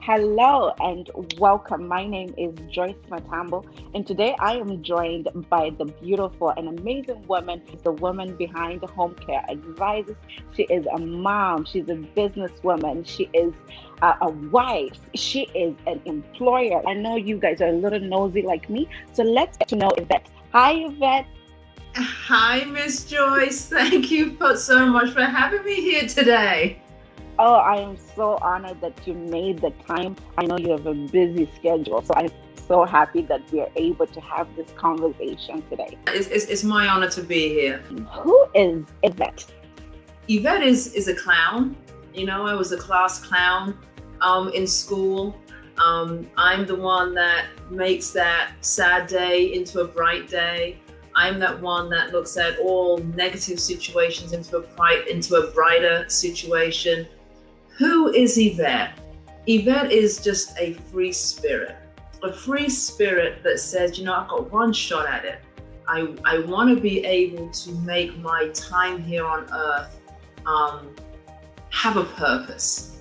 Hello and welcome. My name is Joyce Matambo, and today I am joined by the beautiful and amazing woman, the woman behind Home Care Advisors. She is a mom, she's a businesswoman, she is a wife, she is an employer. I know you guys are a little nosy like me, so let's get to know Yvette. Hi, Yvette. Hi, Miss Joyce. Thank you so much for having me here today. Oh, I am so honored that you made the time. I know you have a busy schedule, so I'm so happy that we are able to have this conversation today. It's my honor to be here. Who is Yvette? Yvette is a clown. I was a class clown in school. I'm the one that makes that sad day into a bright day. I'm that one that looks at all negative situations into a brighter situation. Who is Yvette? Yvette is just a free spirit that says, I've got one shot at it. I want to be able to make my time here on earth have a purpose.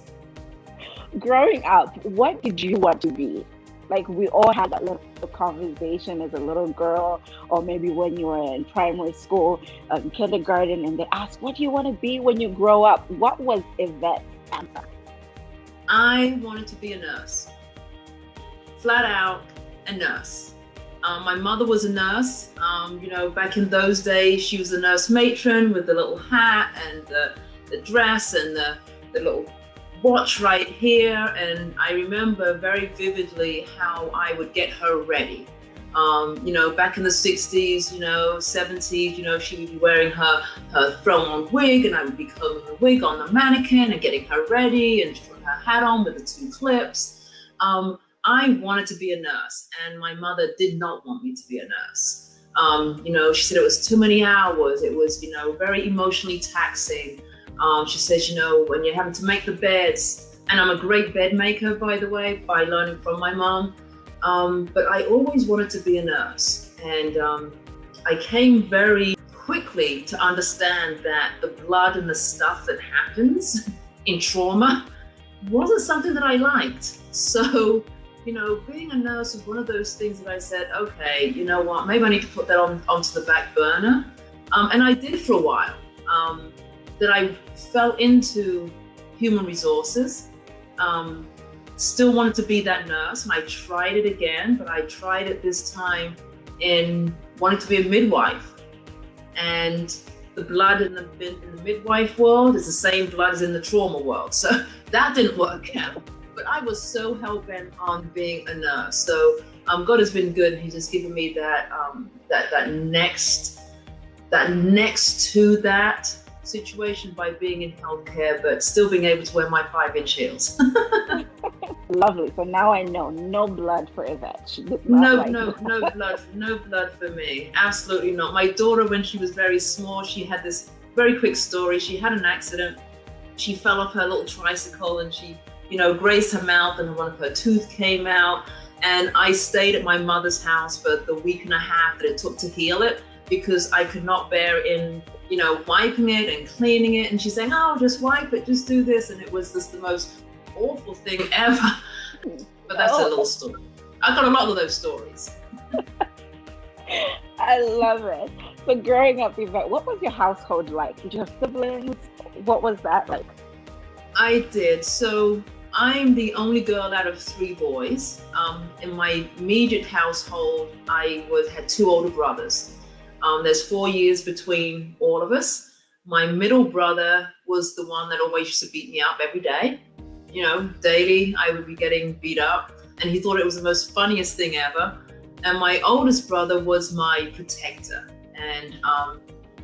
Growing up, what did you want to be? Like, we all had that little conversation as a little girl, or maybe when you were in primary school, kindergarten, and they asked, what do you want to be when you grow up? What was Yvette's answer? I wanted to be a nurse. Flat out, a nurse. My mother was a nurse. Back in those days, she was a nurse matron with the little hat and the dress and the little watch right here, and I remember very vividly how I would get her ready. Back in the 60s, 70s, she would be wearing her throw-on wig, and I would be combing the wig on the mannequin and getting her ready and putting her hat on with the two clips. I wanted to be a nurse, and my mother did not want me to be a nurse. She said it was too many hours. It was, very emotionally taxing. She says, when you're having to make the beds, and I'm a great bed maker, by the way, by learning from my mom. But I always wanted to be a nurse. And I came very quickly to understand that the blood and the stuff that happens in trauma wasn't something that I liked. So, being a nurse was one of those things that I said, okay, you know what, maybe I need to put that onto the back burner. And I did for a while. That I fell into human resources, still wanted to be that nurse, and I tried it again, but I tried it this time in wanting to be a midwife. And the blood in the midwife world is the same blood as in the trauma world. So that didn't work out. But I was so hell-bent on being a nurse. So God has been good. He's just given me that next to that situation by being in healthcare, but still being able to wear my 5-inch heels. Lovely. So now I know, no blood for Yvette. No blood for me. Absolutely not. My daughter, when she was very small, she had this very quick story. She had an accident. She fell off her little tricycle and she, grazed her mouth and one of her teeth came out. And I stayed at my mother's house for the week and a half that it took to heal it, because I could not bear in wiping it and cleaning it. And she's saying, oh, just wipe it, just do this. And it was just the most awful thing ever. But that's a little story. I've got a lot of those stories. I love it. So growing up, Yvette, what was your household like? Did you have siblings? What was that like? I did. So I'm the only girl out of 3 boys. In my immediate household, I had 2 older brothers. There's 4 years between all of us. My middle brother was the one that always used to beat me up every day. Daily I would be getting beat up, and he thought it was the most funniest thing ever. And my oldest brother was my protector. And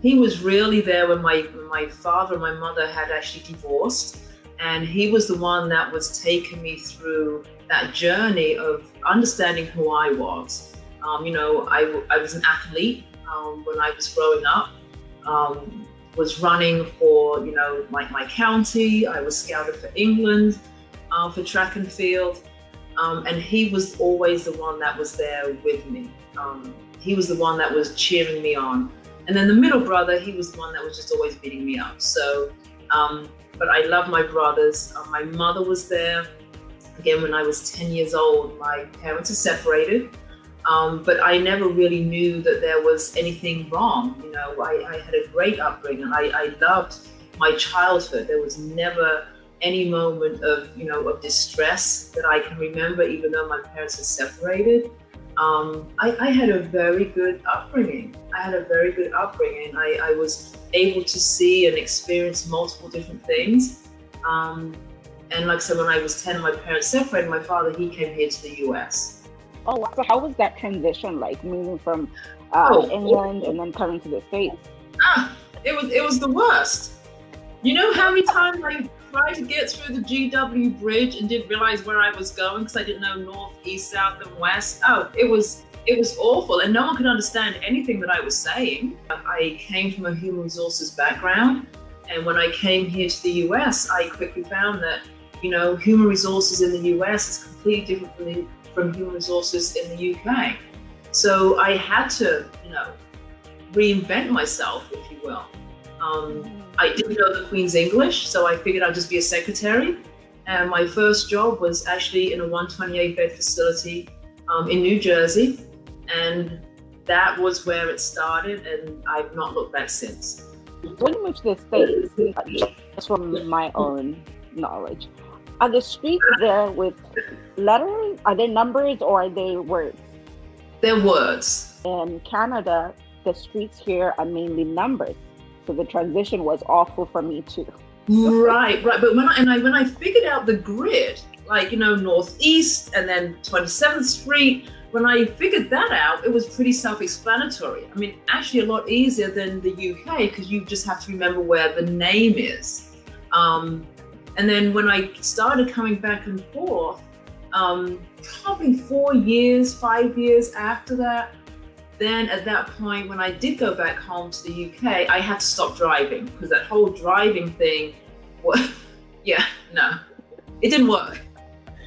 he was really there when my father and my mother had actually divorced. And he was the one that was taking me through that journey of understanding who I was. I was an athlete. When I was growing up, was running for, my county. I was scouted for England for track and field. And he was always the one that was there with me. He was the one that was cheering me on. And then the middle brother, he was the one that was just always beating me up. So, but I love my brothers. My mother was there. Again, when I was 10 years old, my parents are separated, but I never really knew that there was anything wrong. You know, I had a great upbringing. I loved my childhood. There was never any moment of, you know, of distress that I can remember, even though my parents are separated. I had a very good upbringing. I was able to see and experience multiple different things. And like I said, when I was 10 and my parents separated, my father, he came here to the US. Oh, wow. So how was that transition like, moving from England and then coming to the States? It was the worst. You know how many times I tried to get through the GW bridge and didn't realize where I was going because I didn't know north, east, south, and west? Oh, it was awful, and no one could understand anything that I was saying. I came from a human resources background, and when I came here to the US, I quickly found that, you know, human resources in the US is completely different from human resources in the UK. So I had to, you know, reinvent myself, if you will. I didn't know the Queen's English, so I figured I'd just be a secretary. And my first job was actually in a 128-bed facility in New Jersey. And that was where it started, and I've not looked back since. When you moved to the States, just from my own knowledge, are the streets there with letters? Are they numbers or are they words? They're words. In Canada, the streets here are mainly numbers. So the transition was awful for me too. Right. But when I figured out the grid, like, you know, northeast and then 27th Street, when I figured that out, it was pretty self-explanatory. I mean, actually a lot easier than the UK because you just have to remember where the name is. And then when I started coming back and forth, probably 5 years after that, then at that point, when I did go back home to the UK, I had to stop driving because that whole driving thing, it didn't work.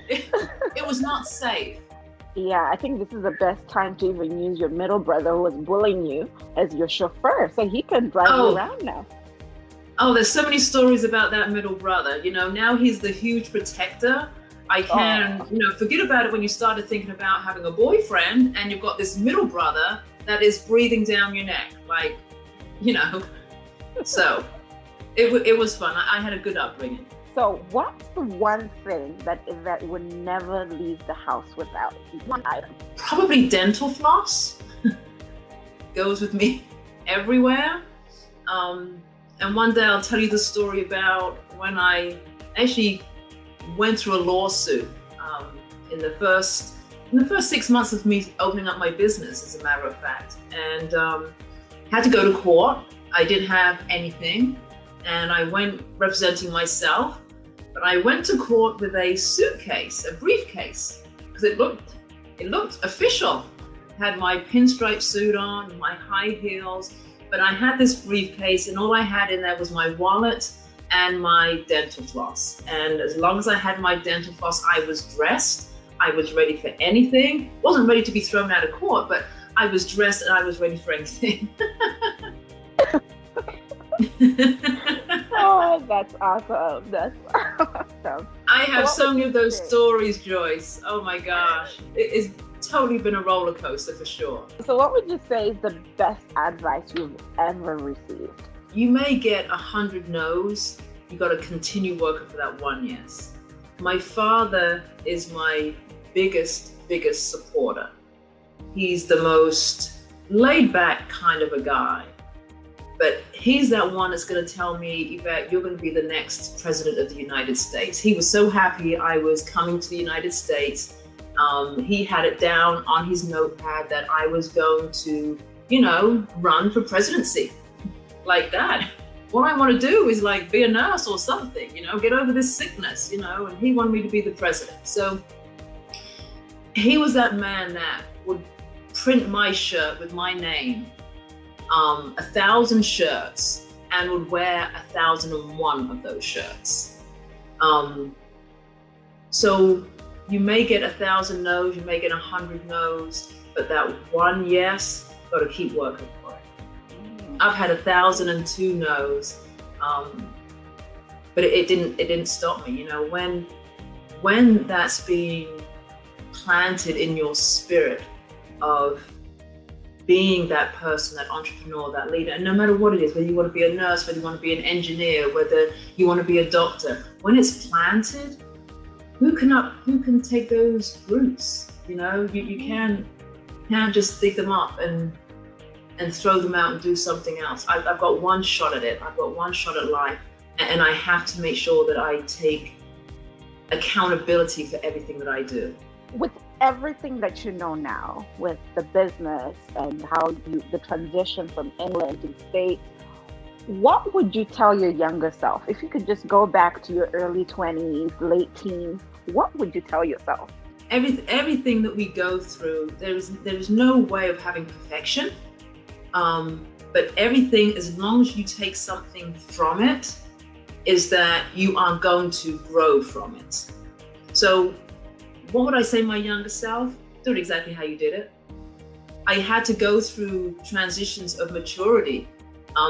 It was not safe. Yeah, I think this is the best time to even use your middle brother who was bullying you as your chauffeur, so he can drive you around now. Oh, there's so many stories about that middle brother. You know, now he's the huge protector. I can, you know, forget about it when you started thinking about having a boyfriend and you've got this middle brother that is breathing down your neck, like, you know. So it was fun. I had a good upbringing. So what's the one thing that Yvette would never leave the house without? One item. Probably dental floss. Goes with me everywhere. And one day I'll tell you the story about when I actually went through a lawsuit in the first 6 months of me opening up my business, as a matter of fact, and had to go to court. I didn't have anything, and I went representing myself, but I went to court with a suitcase, a briefcase, because it looked official. Had my pinstripe suit on, my high heels, but I had this briefcase, and all I had in there was my wallet and my dental floss. And as long as I had my dental floss, I was dressed. I was ready for anything. Wasn't ready to be thrown out of court, but I was dressed and I was ready for anything. Oh, that's awesome. That's awesome. I have so many of those stories, Joyce. Oh my gosh. It's totally been a roller coaster for sure. So what would you say is the best advice you've ever received? You may get 100 no's. You got to continue working for that one yes. My father is my biggest supporter. He's the most laid back kind of a guy, but he's that one that's going to tell me, Yvette, you're going to be the next president of the United States. He was so happy I was coming to the United States. He had it down on his notepad that I was going to, you know, run for presidency. Like that. What I want to do is like be a nurse or something, you know, get over this sickness, you know, and he wanted me to be the president. So he was that man that would print my shirt with my name, 1,000 shirts, and would wear 1,001 of those shirts. So you may get 1,000 no's, you may get 100 no's, but that one yes, got to keep working for it. I've had 1,002 no's, but it didn't stop me. You know, when when that's being planted in your spirit of being that person, that entrepreneur, that leader, and no matter what it is, whether you want to be a nurse, whether you want to be an engineer, whether you want to be a doctor, when it's planted, who can take those roots? You know, you can't just dig them up and throw them out and do something else. I've got one shot at it. I've got one shot at life, and I have to make sure that I take accountability for everything that I do. With everything that you know now, with the business and how the transition from England to States, what would you tell your younger self? If you could just go back to your early 20s, late teens, what would you tell yourself? Everything that we go through, there's no way of having perfection. But everything, as long as you take something from it, is that you are going to grow from it. So what would I say my younger self? Do it exactly how you did it. I had to go through transitions of maturity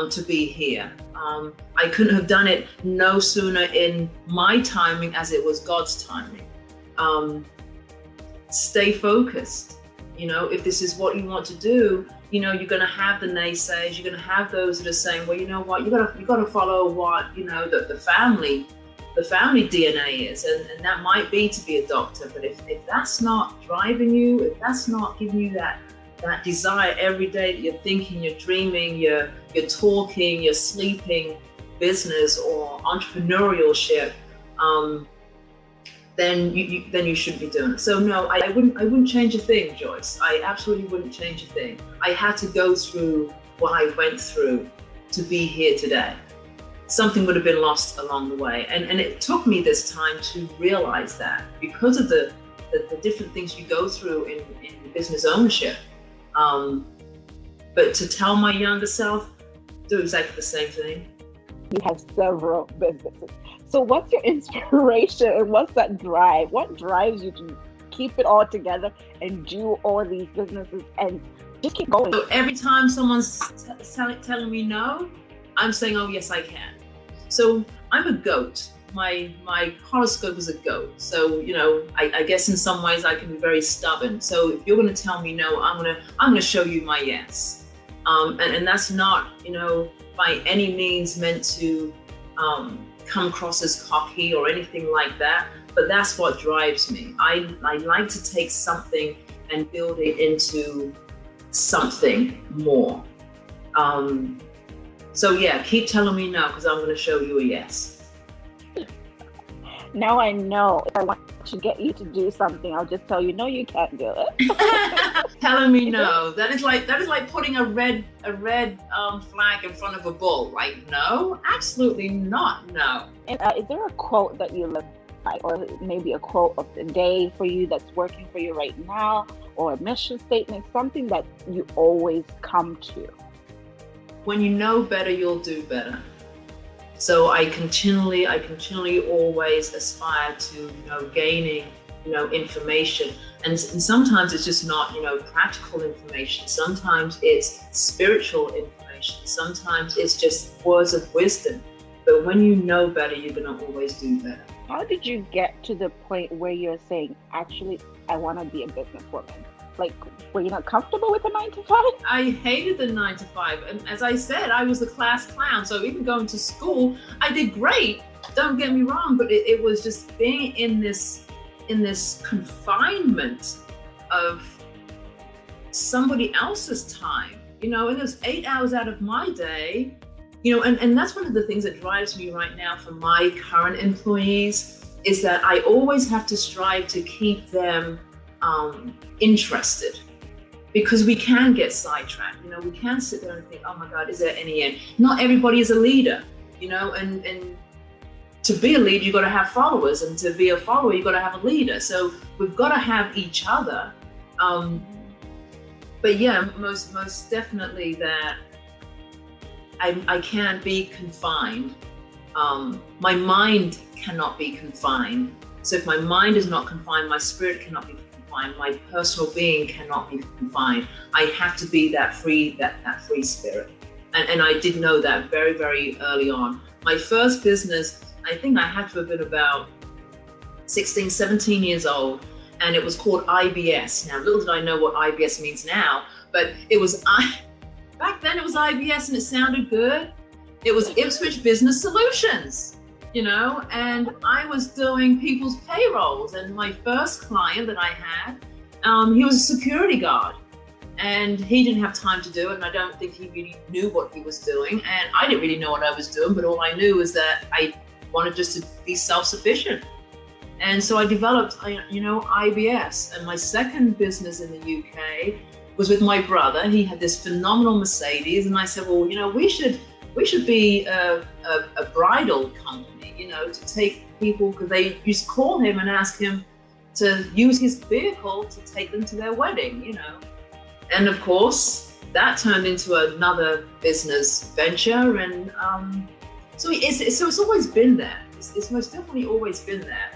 to be here. I couldn't have done it no sooner in my timing as it was God's timing. Stay focused. You know, if this is what you want to do, you know, you're going to have the naysayers. You're going to have those that are saying, well, you know what, you got to follow what, you know, the family DNA is, and that might be to be a doctor. But if that's not driving you, if that's not giving you that desire every day that you're thinking, you're dreaming, you're talking, you're sleeping, business or entrepreneurship, then you shouldn't be doing it. So no, I wouldn't change a thing, Joyce. I absolutely wouldn't change a thing. I had to go through what I went through to be here today. Something would have been lost along the way, and it took me this time to realize that because of the different things you go through in business ownership. But to tell my younger self, do exactly the same thing. You have several businesses. So what's your inspiration and what's that drive? What drives you to keep it all together and do all these businesses and just keep going? So every time someone's telling me no, I'm saying, oh yes, I can. So I'm a goat. My horoscope is a goat. So, you know, I guess in some ways I can be very stubborn. So if you're going to tell me no, I'm going to show you my yes. And that's not, you know, by any means meant to come across as cocky or anything like that. But that's what drives me. I like to take something and build it into something more. So yeah, keep telling me no, because I'm going to show you a yes. Now I know if I want to get you to do something, I'll just tell you, no, you can't do it. Telling me no. That is like putting a red flag in front of a bull. Like, no, absolutely not. No. And is there a quote that you live by, or maybe a quote of the day for you that's working for you right now, or a mission statement, something that you always come to? When you know better, you'll do better. So I continually always aspire to, you know, gaining, you know, information. And sometimes it's just not, you know, practical information. Sometimes it's spiritual information. Sometimes it's just words of wisdom. But when you know better, you're going to always do better. How did you get to the point where you're saying, actually, I want to be a businesswoman? Like, were you not comfortable with the 9 to 5? I hated the 9 to 5. And as I said, I was the class clown. So even going to school, I did great. Don't get me wrong, but it was just being in this confinement of somebody else's time, you know, and it was 8 hours out of my day, you know, and that's one of the things that drives me right now for my current employees, is that I always have to strive to keep them interested, because we can get sidetracked. You know, we can sit there and think, oh my God, is there any end? Not everybody is a leader, you know, and to be a leader, you've got to have followers, and to be a follower, you've got to have a leader. So we've got to have each other. But yeah, most definitely that I can't be confined. My mind cannot be confined. So if my mind is not confined, my spirit cannot be confined. My personal being cannot be confined. I have to be that free spirit. And I did know that very, very early on. My first business, I think I had to have been about 16, 17 years old, and it was called IBS. Now, little did I know what IBS means now, but back then it was IBS and it sounded good. It was Ipswich Business Solutions, and I was doing people's payrolls. And my first client that I had, he was a security guard, and he didn't have time to do it. And I don't think he really knew what he was doing. And I didn't really know what I was doing, but all I knew was that I wanted just to be self-sufficient. And so I developed, IBS. And my second business in the UK was with my brother. He had this phenomenal Mercedes. And I said, well, we should be a bridal company, to take people, because they used to call him and ask him to use his vehicle to take them to their wedding, And of course, that turned into another business venture. And so it's always been there. It's most definitely always been there.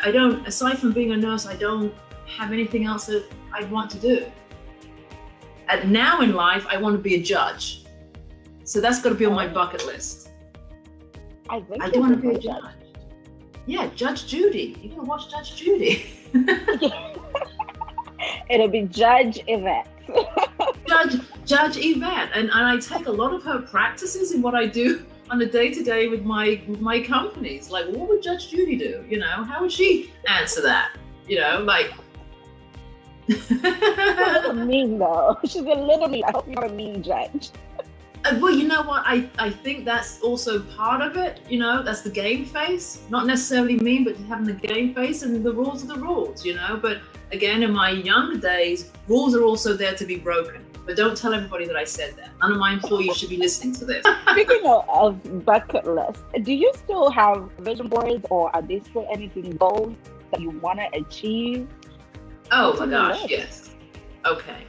I don't, aside from being a nurse, I don't have anything else that I'd want to do. And now in life, I want to be a judge. So that's got to be on my bucket list. I do want to be a judge. Yeah, Judge Judy. You gotta watch Judge Judy. It'll be Judge Yvette. Judge Yvette, and I take a lot of her practices in what I do on a day-to-day with my companies. Like, what would Judge Judy do? How would she answer that? Like. She's a little mean though. She's a little mean. I hope you're a mean judge. Well, you know what? I think that's also part of it. That's the game face. Not necessarily mean, but having the game face, and the rules are the rules. But again, in my younger days, rules are also there to be broken. But don't tell everybody that I said that. None of my employees should be listening to this. Speaking of bucket list, do you still have vision boards, or are there still anything goals that you want to achieve? Oh my gosh, yes. Okay.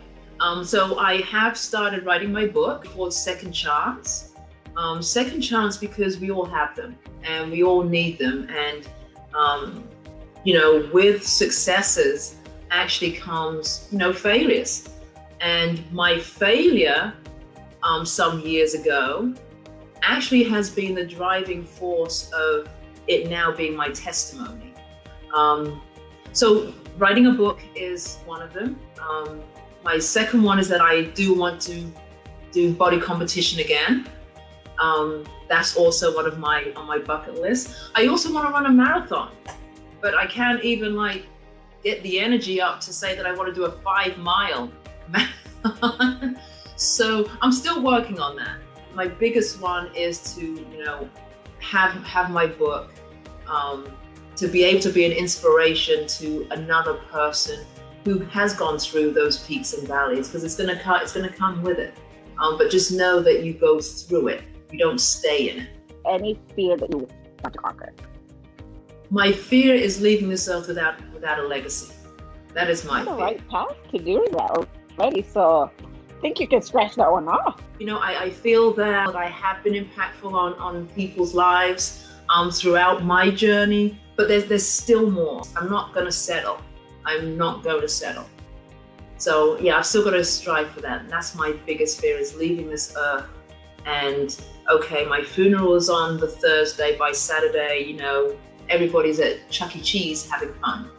So I have started writing my book called Second Chance. Second Chance because we all have them and we all need them. And, with successes actually comes, failures. And my failure some years ago actually has been the driving force of it now being my testimony. So writing a book is one of them. My second one is that I do want to do body competition again. That's also one of on my bucket list. I also want to run a marathon, but I can't even get the energy up to say that I want to do a 5-mile marathon. So I'm still working on that. My biggest one is to, have my book, to be able to be an inspiration to another person who has gone through those peaks and valleys, because it's going to come with it. But just know that you go through it. You don't stay in it. Any fear that you want to conquer? My fear is leaving this earth without a legacy. That is my fear. You're on the right path to doing that already, so I think you can scratch that one off. I feel that I have been impactful on people's lives throughout my journey, but there's still more. I'm not going to settle. I'm not going to settle. So yeah, I've still got to strive for that. And that's my biggest fear, is leaving this earth. And okay, my funeral is on the Thursday. By Saturday, everybody's at Chuck E. Cheese having fun.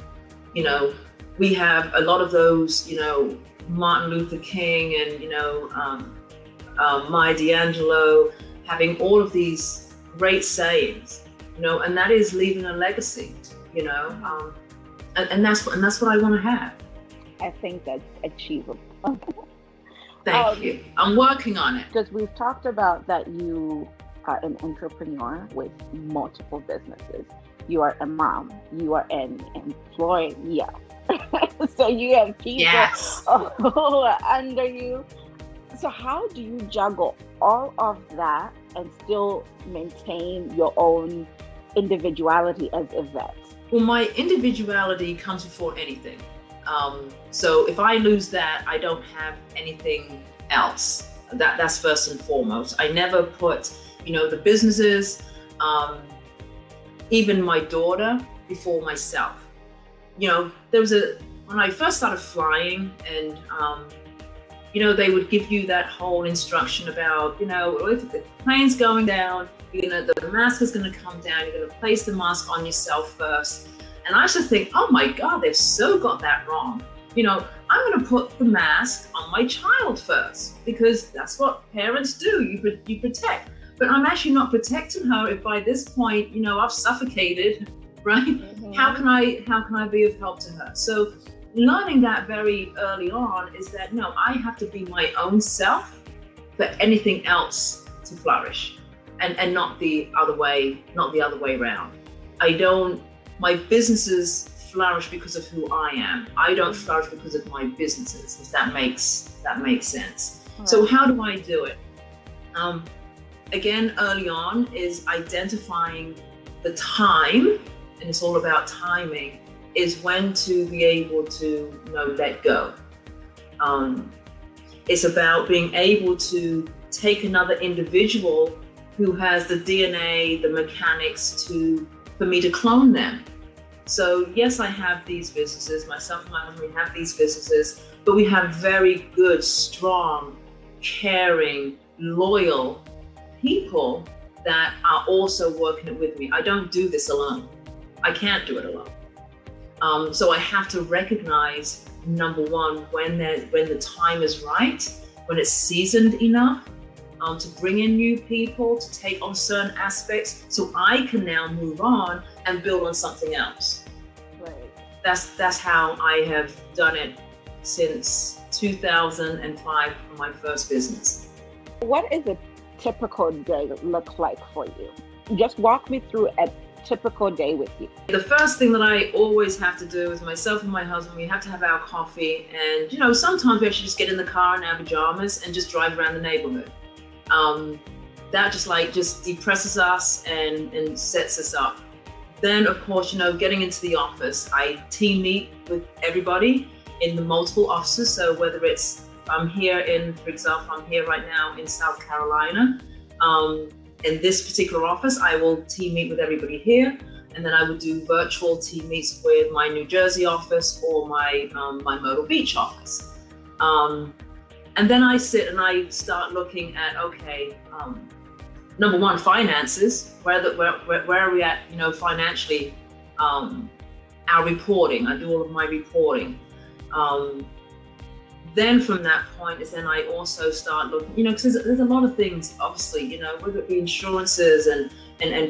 We have a lot of those, Martin Luther King and, Maya Angelou, having all of these great sayings, and that is leaving a legacy, and that's what I want to have. I think that's achievable. Thank you. I'm working on it. Because we've talked about that you are an entrepreneur with multiple businesses. You are a mom. You are an employee. So you have people who are under you. So how do you juggle all of that and still maintain your own individuality as Yvette? Well, my individuality comes before anything. So if I lose that, I don't have anything else. That's first and foremost. I never put, the businesses, even my daughter, before myself. When I first started flying, and they would give you that whole instruction about, if the plane's going down, the mask is going to come down. You're going to place the mask on yourself first. And I used to think, oh my God, they've so got that wrong. I'm going to put the mask on my child first, because that's what parents do. You protect. But I'm actually not protecting her if by this point, I've suffocated, right? Mm-hmm. How can I be of help to her? So learning that very early on is that, no, I have to be my own self for anything else to flourish, and not the other way around. My businesses flourish because of who I am. I don't flourish because of my businesses, if that makes sense. Right. So how do I do it? Again, early on is identifying the time, and it's all about timing, is when to be able to let go. It's about being able to take another individual who has the DNA, the mechanics for me to clone them. So yes, I have these businesses, myself and my husband, we have these businesses, but we have very good, strong, caring, loyal people that are also working it with me. I don't do this alone. I can't do it alone. So I have to recognize, number one, when the time is right, when it's seasoned enough, to bring in new people, to take on certain aspects, so I can now move on and build on something else. Right. That's how I have done it since 2005 for my first business. What is a typical day look like for you? Just walk me through a typical day with you. The first thing that I always have to do is myself and my husband, we have to have our coffee, and sometimes we actually just get in the car in our pajamas and just drive around the neighborhood. That just depresses us and sets us up. Then of course, getting into the office, I team meet with everybody in the multiple offices. So whether it's, for example, I'm here right now in South Carolina. In this particular office, I will team meet with everybody here, and then I would do virtual team meets with my New Jersey office or my Myrtle Beach office. And then I sit and I start looking at, okay, number one, finances. Where are we at, financially? Our reporting. I do all of my reporting. Then from that point is then I also start looking, because there's a lot of things, obviously, whether it be insurances and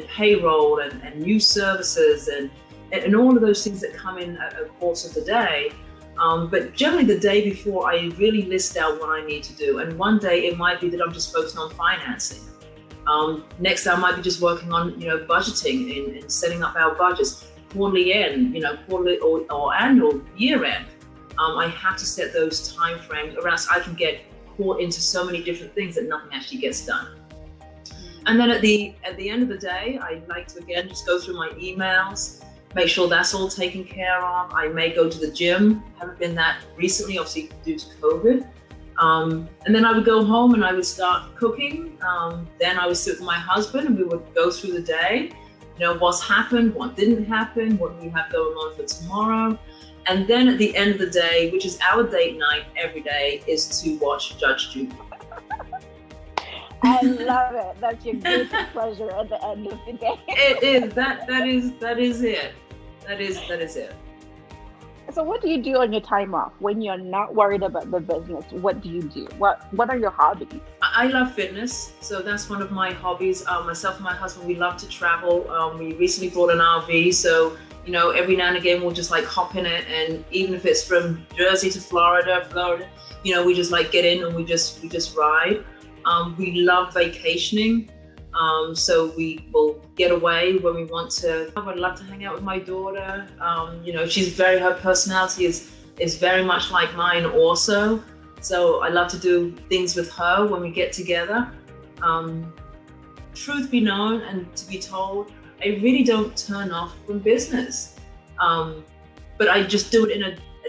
payroll and new services and all of those things that come in a course of the day. But generally the day before, I really list out what I need to do. And one day it might be that I'm just focusing on financing. Next, I might be just working on, budgeting and setting up our budgets, quarterly end, quarterly or annual, year end. I have to set those time frames, or else I can get caught into so many different things that nothing actually gets done. And then at the end of the day, I like to again just go through my emails, make sure that's all taken care of. I may go to the gym. Haven't been that recently, obviously due to COVID. And then I would go home and I would start cooking. Then I would sit with my husband and we would go through the day. What's happened, what didn't happen, what do we have going on for tomorrow. And then at the end of the day, which is our date night every day, is to watch Judge Judy. I love it. That's your guilty pleasure at the end of the day. It is. That is it. That is it. So what do you do on your time off when you're not worried about the business? What do you do? What are your hobbies? I love fitness, so that's one of my hobbies. Myself and my husband, we love to travel. We recently bought an RV, so every now and again we'll just hop in it, and even if it's from Jersey to Florida, we just get in and we just ride. We love vacationing, so we will get away when we want to. I would love to hang out with my daughter. Her personality is very much like mine also. So I love to do things with her when we get together. Truth be known and to be told, I really don't turn off from business, but I just do it in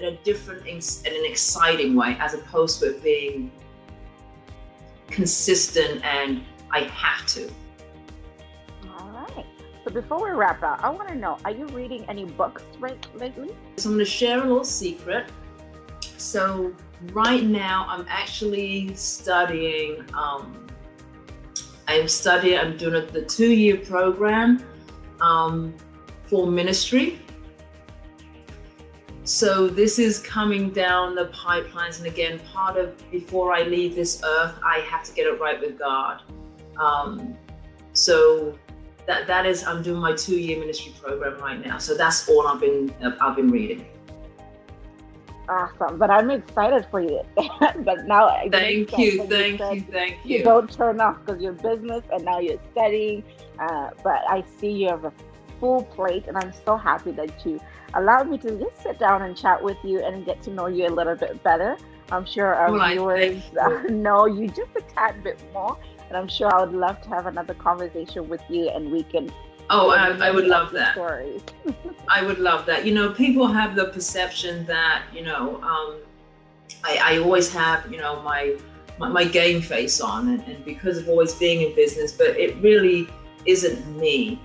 a different and an exciting way, as opposed to it being consistent and I have to. All right. So before we wrap up, I want to know, are you reading any books lately? So I'm going to share a little secret. So right now I'm actually studying. I'm doing the 2-year program for ministry. So this is coming down the pipelines, and again, part of before I leave this earth, I have to get it right with God. So that is, I'm doing my 2-year ministry program right now. So that's all I've been reading. Awesome, but I'm excited for you. But now, thank you. You don't turn off because you're business, and now you're studying. But I see you have a full plate, and I'm so happy that you allowed me to just sit down and chat with you and get to know you a little bit better. I'm sure our viewers know you just a tad bit more, and I'm sure I would love to have another conversation with you, and we can. Oh, I would love that. Stories. I would love that. People have the perception that, I always have, my game face on, and because of always being in business, but it really isn't me.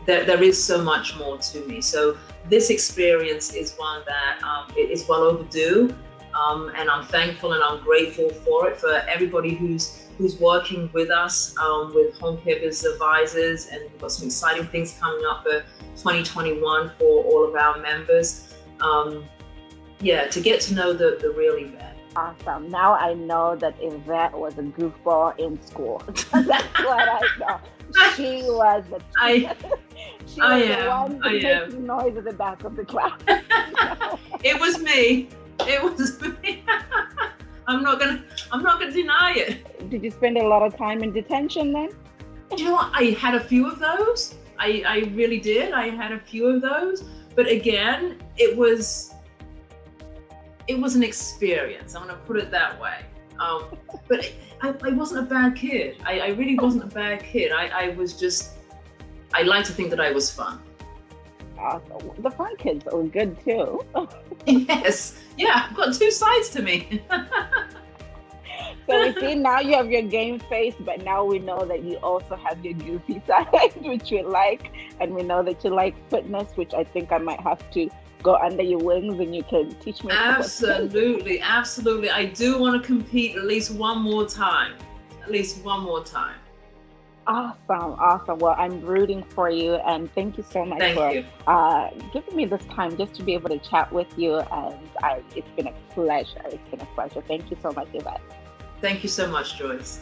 There is so much more to me. So this experience is one that is well overdue, and I'm thankful and I'm grateful for it, for everybody who's working with us with Home Care Business Advisors, and we've got some exciting things coming up for 2021 for all of our members. To get to know the real Yvette. Awesome. Now I know that Yvette was a goofball in school. That's what I know. She was the one making noise at the back of the class. It was me. I'm not gonna deny it. Did you spend a lot of time in detention then? You know what? I had a few of those. I really did. I had a few of those. But again, it was an experience. I'm gonna put it that way. But I wasn't a bad kid. I really wasn't a bad kid. I like to think that I was fun. The fun kids are good too. Yes. Yeah, I've got two sides to me. So we see now you have your game face, but now we know that you also have your goofy side, which we like. And we know that you like fitness, which I think I might have to go under your wings and you can teach me. Absolutely. I do want to compete at least one more time. Awesome. Well, I'm rooting for you, and thank you so much for giving me this time just to be able to chat with you. And it's been a pleasure. Thank you so much, Yvette. Thank you so much, Joyce.